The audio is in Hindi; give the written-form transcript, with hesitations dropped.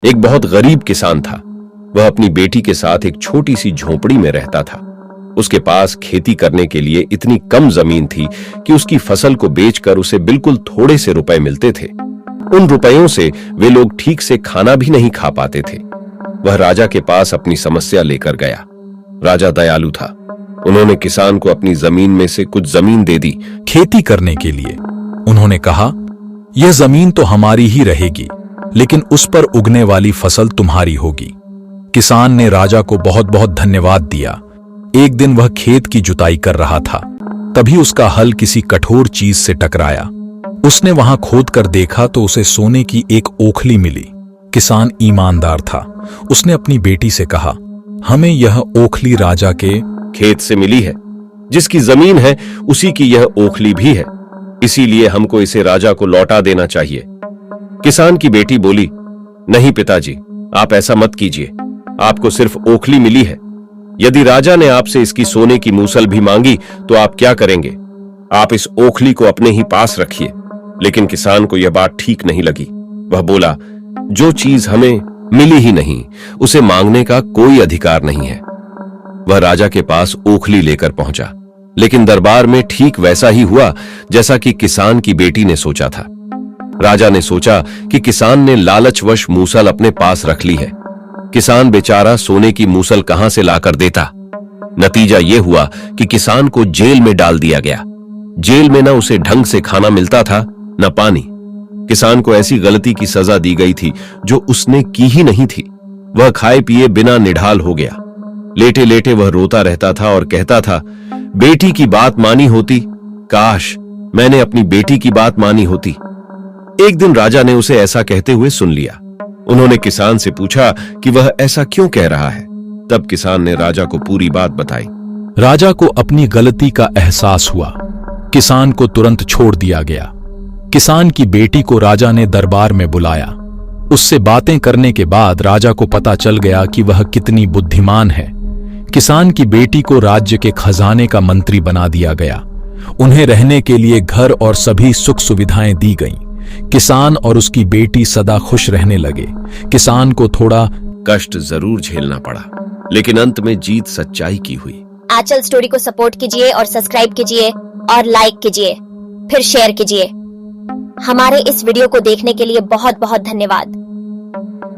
एक बहुत गरीब किसान था। वह अपनी बेटी के साथ एक छोटी सी झोपड़ी में रहता था। उसके पास खेती करने के लिए इतनी कम जमीन थी कि उसकी फसल को बेचकर उसे बिल्कुल थोड़े से रुपए मिलते थे। उन रुपयों से वे लोग ठीक से खाना भी नहीं खा पाते थे। वह राजा के पास अपनी समस्या लेकर गया। राजा दयालु था। उन्होंने किसान को अपनी जमीन में से कुछ जमीन दे दी खेती करने के लिए। उन्होंने कहा, यह जमीन तो हमारी ही रहेगी, लेकिन उस पर उगने वाली फसल तुम्हारी होगी। किसान ने राजा को बहुत बहुत धन्यवाद दिया। एक दिन वह खेत की जुताई कर रहा था, तभी उसका हल किसी कठोर चीज से टकराया। उसने वहां खोद कर देखा तो उसे सोने की एक ओखली मिली। किसान ईमानदार था। उसने अपनी बेटी से कहा, हमें यह ओखली राजा के खेत से मिली है। जिसकी जमीन है उसी की यह ओखली भी है, इसीलिए हमको इसे राजा को लौटा देना चाहिए। किसान की बेटी बोली, नहीं पिताजी, आप ऐसा मत कीजिए। आपको सिर्फ ओखली मिली है। यदि राजा ने आपसे इसकी सोने की मूसल भी मांगी तो आप क्या करेंगे? आप इस ओखली को अपने ही पास रखिए। लेकिन किसान को यह बात ठीक नहीं लगी। वह बोला, जो चीज हमें मिली ही नहीं उसे मांगने का कोई अधिकार नहीं है। वह राजा के पास ओखली लेकर पहुंचा, लेकिन दरबार में ठीक वैसा ही हुआ जैसा कि किसान की बेटी ने सोचा था। राजा ने सोचा कि किसान ने लालचवश मूसल अपने पास रख ली है। किसान बेचारा सोने की मूसल कहां से लाकर देता। नतीजा यह हुआ कि किसान को जेल में डाल दिया गया। जेल में न उसे ढंग से खाना मिलता था न पानी। किसान को ऐसी गलती की सजा दी गई थी जो उसने की ही नहीं थी। वह खाए पिए बिना निढाल हो गया। लेटे लेटे वह रोता रहता था और कहता था, बेटी की बात मानी होती, काश मैंने अपनी बेटी की बात मानी होती। एक दिन राजा ने उसे ऐसा कहते हुए सुन लिया। उन्होंने किसान से पूछा कि वह ऐसा क्यों कह रहा है। तब किसान ने राजा को पूरी बात बताई। राजा को अपनी गलती का एहसास हुआ। किसान को तुरंत छोड़ दिया गया। किसान की बेटी को राजा ने दरबार में बुलाया। उससे बातें करने के बाद राजा को पता चल गया कि वह कितनी बुद्धिमान है। किसान की बेटी को राज्य के खजाने का मंत्री बना दिया गया। उन्हें रहने के लिए घर और सभी सुख सुविधाएं दी गईं। किसान और उसकी बेटी सदा खुश रहने लगे। किसान को थोड़ा कष्ट जरूर झेलना पड़ा, लेकिन अंत में जीत सच्चाई की हुई। आंचल स्टोरी को सपोर्ट कीजिए और सब्सक्राइब कीजिए और लाइक कीजिए, फिर शेयर कीजिए। हमारे इस वीडियो को देखने के लिए बहुत बहुत धन्यवाद।